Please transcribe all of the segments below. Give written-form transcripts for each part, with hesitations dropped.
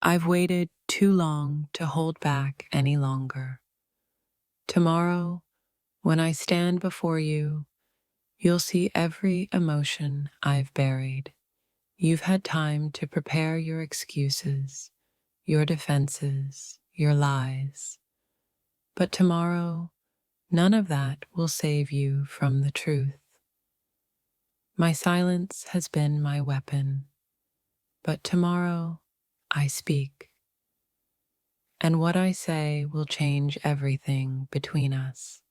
I've waited too long to hold back any longer. Tomorrow, when I stand before you, you'll see every emotion I've buried. You've had time to prepare your excuses, your defenses, your lies. But tomorrow, none of that will save you from the truth. My silence has been my weapon, but tomorrow I speak. And what I say will change everything between us.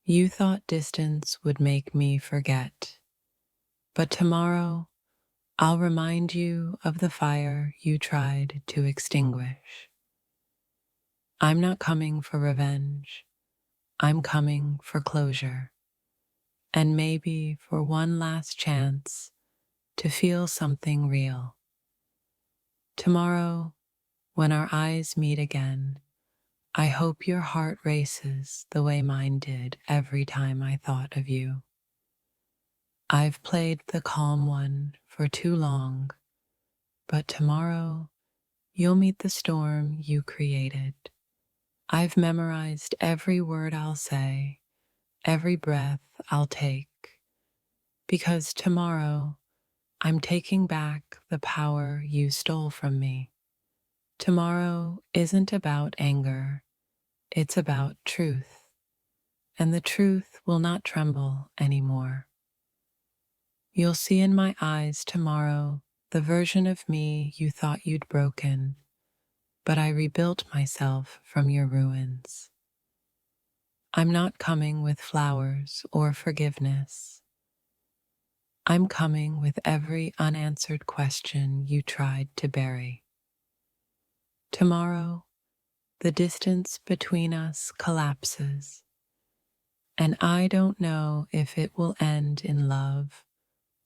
You thought distance would make me forget, but tomorrow I'll remind you of the fire you tried to extinguish. I'm not coming for revenge. I'm coming for closure, and maybe for one last chance to feel something real. Tomorrow, when our eyes meet again, I hope your heart races the way mine did every time I thought of you. I've played the calm one for too long, but tomorrow you'll meet the storm you created. I've memorized every word I'll say, every breath I'll take, because tomorrow I'm taking back the power you stole from me. Tomorrow isn't about anger, it's about truth, and the truth will not tremble anymore. You'll see in my eyes tomorrow the version of me you thought you'd broken, but I rebuilt myself from your ruins. I'm not coming with flowers or forgiveness. I'm coming with every unanswered question you tried to bury. Tomorrow, the distance between us collapses, and I don't know if it will end in love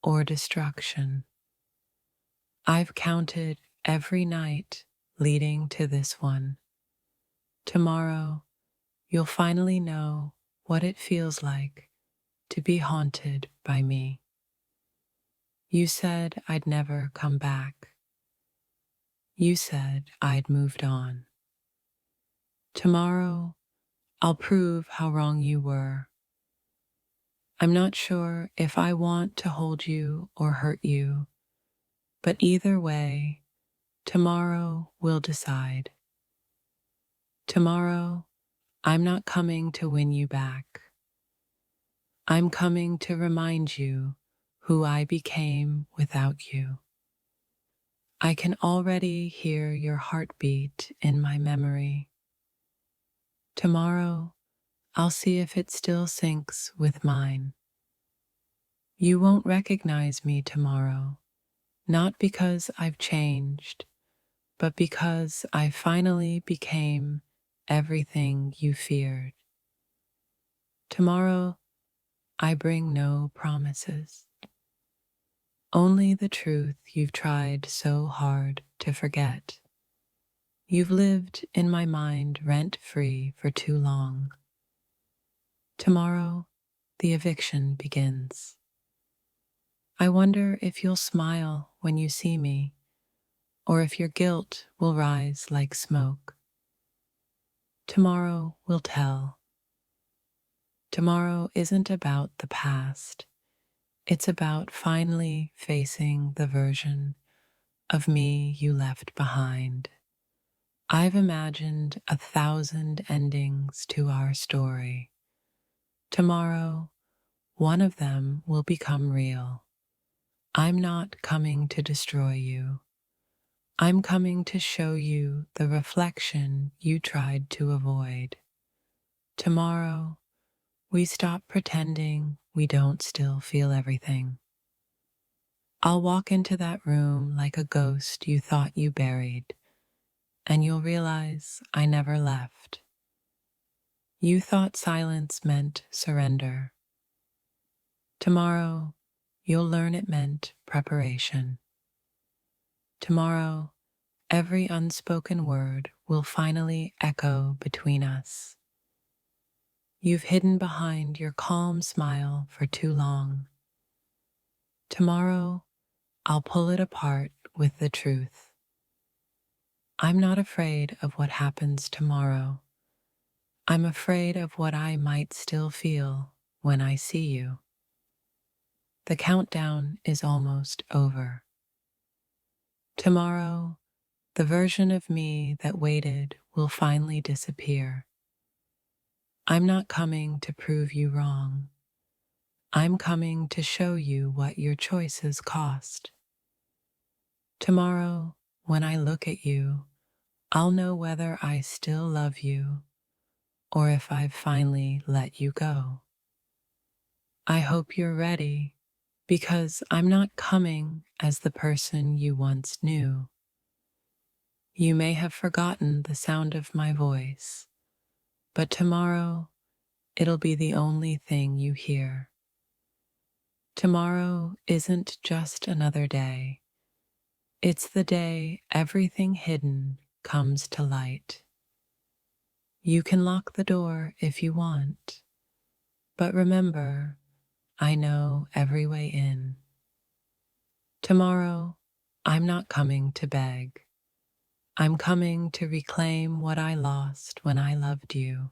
or destruction. I've counted every night leading to this one. Tomorrow, you'll finally know what it feels like to be haunted by me. You said I'd never come back. You said I'd moved on. Tomorrow, I'll prove how wrong you were. I'm not sure if I want to hold you or hurt you, but either way, tomorrow will decide. Tomorrow, I'm not coming to win you back. I'm coming to remind you who I became without you. I can already hear your heartbeat in my memory. Tomorrow, I'll see if it still syncs with mine. You won't recognize me tomorrow, not because I've changed, but because I finally became everything you feared. Tomorrow, I bring no promises, only the truth you've tried so hard to forget. You've lived in my mind rent-free for too long. Tomorrow, the eviction begins. I wonder if you'll smile when you see me, or if your guilt will rise like smoke. Tomorrow will tell. Tomorrow isn't about the past. It's about finally facing the version of me you left behind. I've imagined 1,000 endings to our story. Tomorrow, one of them will become real. I'm not coming to destroy you. I'm coming to show you the reflection you tried to avoid. Tomorrow, we stop pretending we don't still feel everything. I'll walk into that room like a ghost you thought you buried, and you'll realize I never left. You thought silence meant surrender. Tomorrow, you'll learn it meant preparation. Tomorrow, every unspoken word will finally echo between us. You've hidden behind your calm smile for too long. Tomorrow, I'll pull it apart with the truth. I'm not afraid of what happens tomorrow. I'm afraid of what I might still feel when I see you. The countdown is almost over. Tomorrow, the version of me that waited will finally disappear. I'm not coming to prove you wrong. I'm coming to show you what your choices cost. Tomorrow, when I look at you, I'll know whether I still love you or if I've finally let you go. I hope you're ready, because I'm not coming as the person you once knew. You may have forgotten the sound of my voice, but tomorrow it'll be the only thing you hear. Tomorrow isn't just another day. It's the day everything hidden comes to light. You can lock the door if you want, but remember, I know every way in. Tomorrow, I'm not coming to beg. I'm coming to reclaim what I lost when I loved you.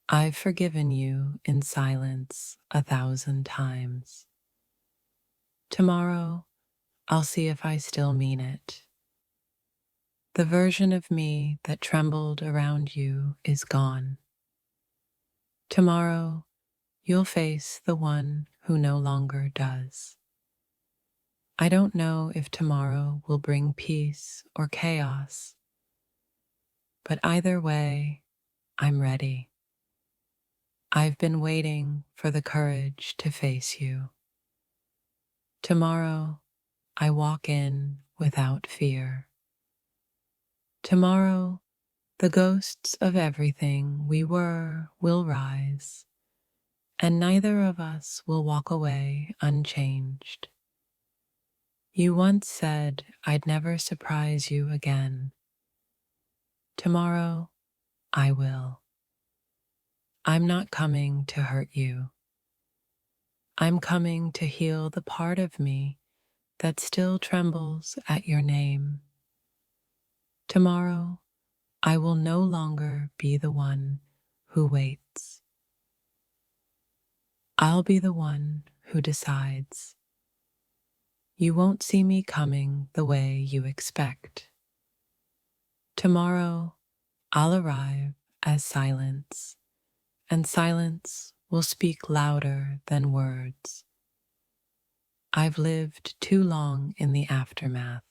I've forgiven you in silence 1,000 times. Tomorrow, I'll see if I still mean it. The version of me that trembled around you is gone. Tomorrow, you'll face the one who no longer does. I don't know if tomorrow will bring peace or chaos, but either way, I'm ready. I've been waiting for the courage to face you. Tomorrow, I walk in without fear. Tomorrow, the ghosts of everything we were will rise, and neither of us will walk away unchanged. You once said I'd never surprise you again. Tomorrow, I will. I'm not coming to hurt you. I'm coming to heal the part of me that still trembles at your name. Tomorrow, I will no longer be the one who waits. I'll be the one who decides. You won't see me coming the way you expect. Tomorrow, I'll arrive as silence, and silence will speak louder than words. I've lived too long in the aftermath.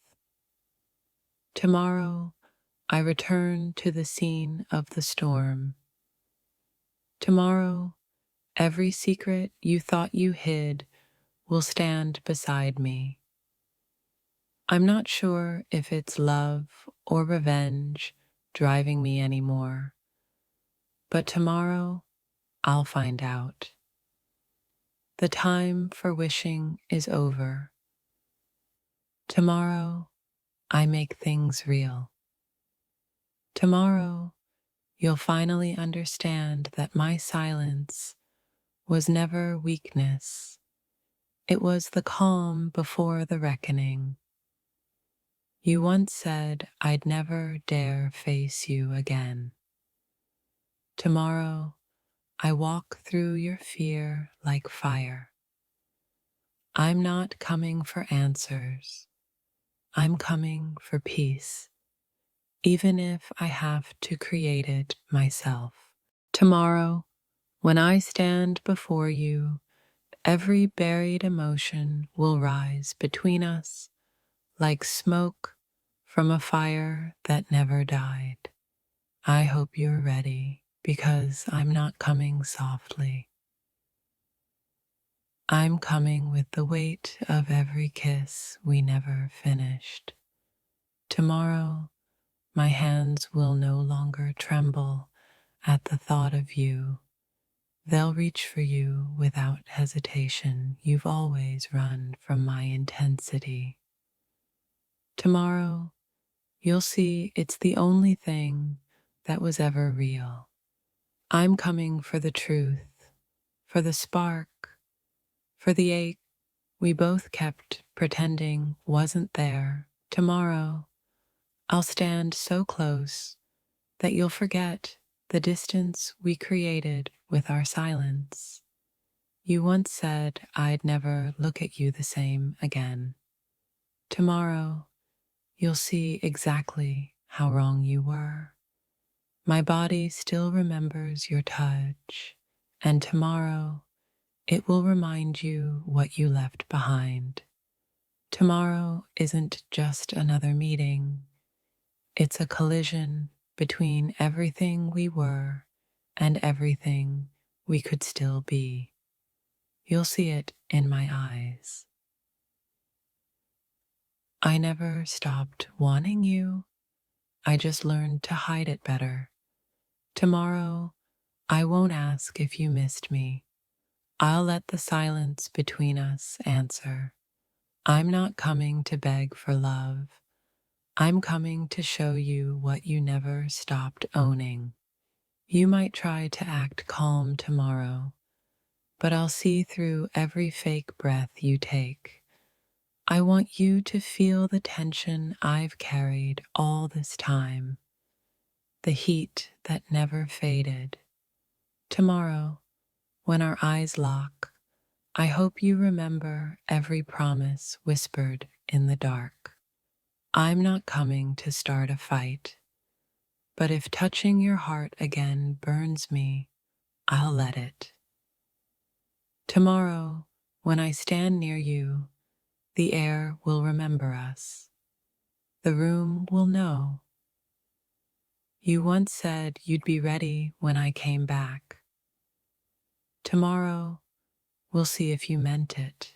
Tomorrow, I return to the scene of the storm. Tomorrow, every secret you thought you hid will stand beside me. I'm not sure if it's love or revenge driving me anymore, but tomorrow I'll find out. The time for wishing is over. Tomorrow, I make things real. Tomorrow, you'll finally understand that my silence was never weakness. It was the calm before the reckoning. You once said I'd never dare face you again. Tomorrow, I walk through your fear like fire. I'm not coming for answers. I'm coming for peace, even if I have to create it myself. Tomorrow, when I stand before you, every buried emotion will rise between us like smoke from a fire that never died. I hope you're ready, because I'm not coming softly. I'm coming with the weight of every kiss we never finished. Tomorrow, my hands will no longer tremble at the thought of you. They'll reach for you without hesitation. You've always run from my intensity. Tomorrow, you'll see it's the only thing that was ever real. I'm coming for the truth, for the spark, for the ache we both kept pretending wasn't there. Tomorrow, I'll stand so close that you'll forget the distance we created with our silence. You once said I'd never look at you the same again. Tomorrow, you'll see exactly how wrong you were. My body still remembers your touch, and tomorrow it will remind you what you left behind. Tomorrow isn't just another meeting, it's a collision between everything we were and everything we could still be. You'll see it in my eyes. I never stopped wanting you, I just learned to hide it better. Tomorrow, I won't ask if you missed me. I'll let the silence between us answer. I'm not coming to beg for love. I'm coming to show you what you never stopped owning. You might try to act calm tomorrow, but I'll see through every fake breath you take. I want you to feel the tension I've carried all this time, the heat that never faded. Tomorrow, when our eyes lock, I hope you remember every promise whispered in the dark. I'm not coming to start a fight, but if touching your heart again burns me, I'll let it. Tomorrow, when I stand near you, the air will remember us. The room will know. You once said you'd be ready when I came back. Tomorrow, we'll see if you meant it.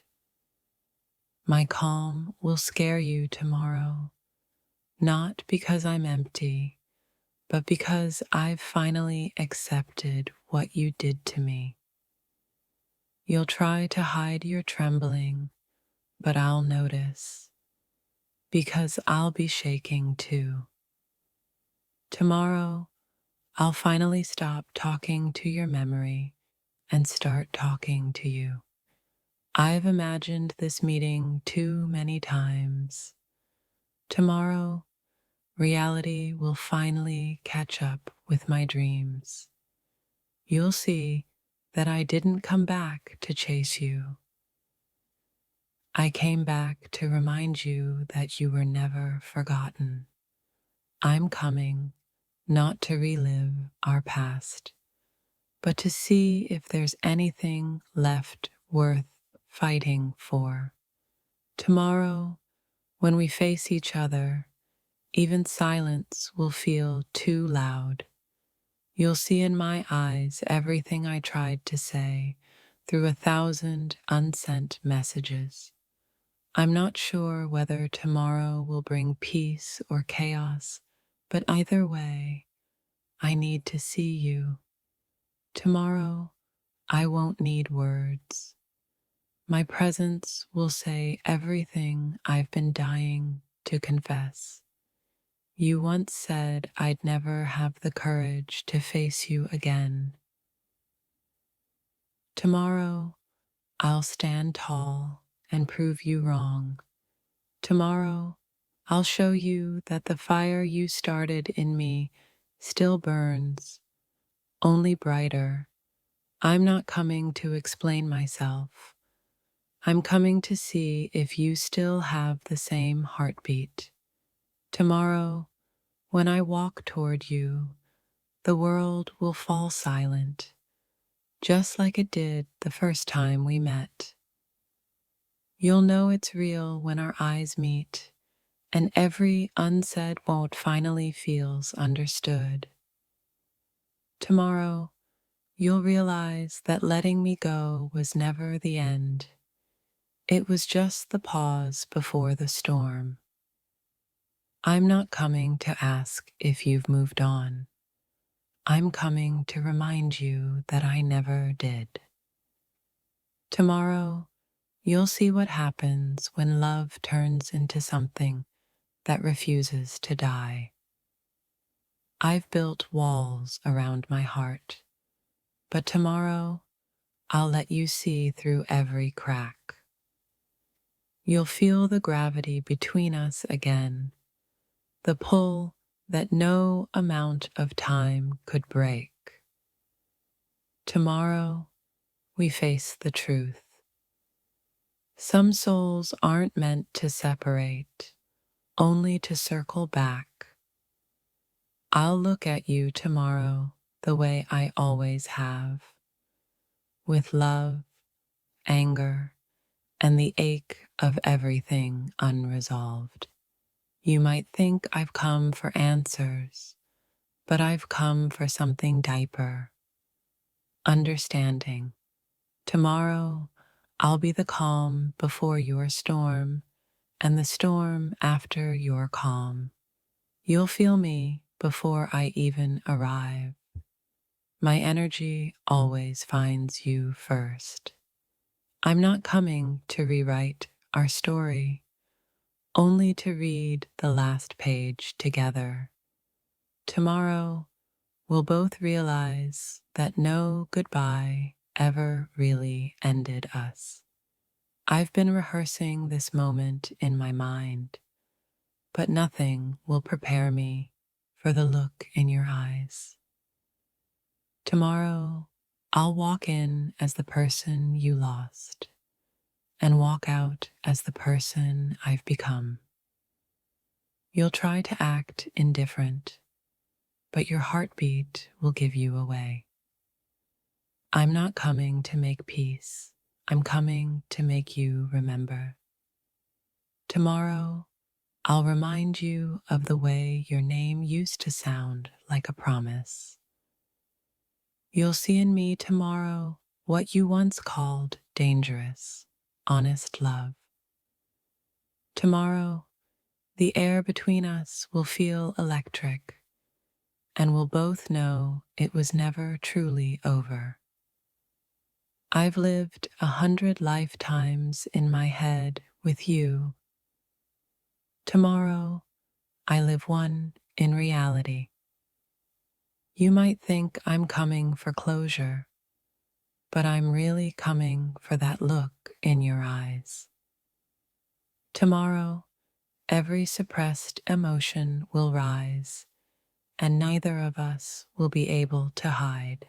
My calm will scare you tomorrow, not because I'm empty, but because I've finally accepted what you did to me. You'll try to hide your trembling, but I'll notice, because I'll be shaking too. Tomorrow, I'll finally stop talking to your memory and start talking to you. I've imagined this meeting too many times. Tomorrow, reality will finally catch up with my dreams. You'll see that I didn't come back to chase you. I came back to remind you that you were never forgotten. I'm coming not to relive our past, but to see if there's anything left worth fighting for. Tomorrow, when we face each other, even silence will feel too loud. You'll see in my eyes everything I tried to say through 1,000 unsent messages. I'm not sure whether tomorrow will bring peace or chaos, but either way, I need to see you. Tomorrow, I won't need words. My presence will say everything I've been dying to confess. You once said I'd never have the courage to face you again. Tomorrow, I'll stand tall and prove you wrong. Tomorrow, I'll show you that the fire you started in me still burns, only brighter. I'm not coming to explain myself. I'm coming to see if you still have the same heartbeat. Tomorrow, when I walk toward you, the world will fall silent, just like it did the first time we met. You'll know it's real when our eyes meet, and every unsaid won't finally feels understood. Tomorrow, you'll realize that letting me go was never the end. It was just the pause before the storm. I'm not coming to ask if you've moved on. I'm coming to remind you that I never did. Tomorrow, you'll see what happens when love turns into something that refuses to die. I've built walls around my heart, but tomorrow I'll let you see through every crack. You'll feel the gravity between us again, the pull that no amount of time could break. Tomorrow, we face the truth. Some souls aren't meant to separate, only to circle back. I'll look at you tomorrow the way I always have, with love, anger, and the ache of everything unresolved. You might think I've come for answers, but I've come for something deeper: understanding. Tomorrow, I'll be the calm before your storm, and the storm after your calm. You'll feel me before I even arrive. My energy always finds you first. I'm not coming to rewrite our story, only to read the last page together. Tomorrow, we'll both realize that no goodbye ever really ended us. I've been rehearsing this moment in my mind, but nothing will prepare me for the look in your eyes. Tomorrow, I'll walk in as the person you lost and walk out as the person I've become. You'll try to act indifferent, but your heartbeat will give you away. I'm not coming to make peace. I'm coming to make you remember. Tomorrow, I'll remind you of the way your name used to sound like a promise. You'll see in me tomorrow what you once called dangerous, honest love. Tomorrow, the air between us will feel electric, and we'll both know it was never truly over. I've lived 100 lifetimes in my head with you. Tomorrow, I live one in reality. You might think I'm coming for closure, but I'm really coming for that look in your eyes. Tomorrow, every suppressed emotion will rise, and neither of us will be able to hide.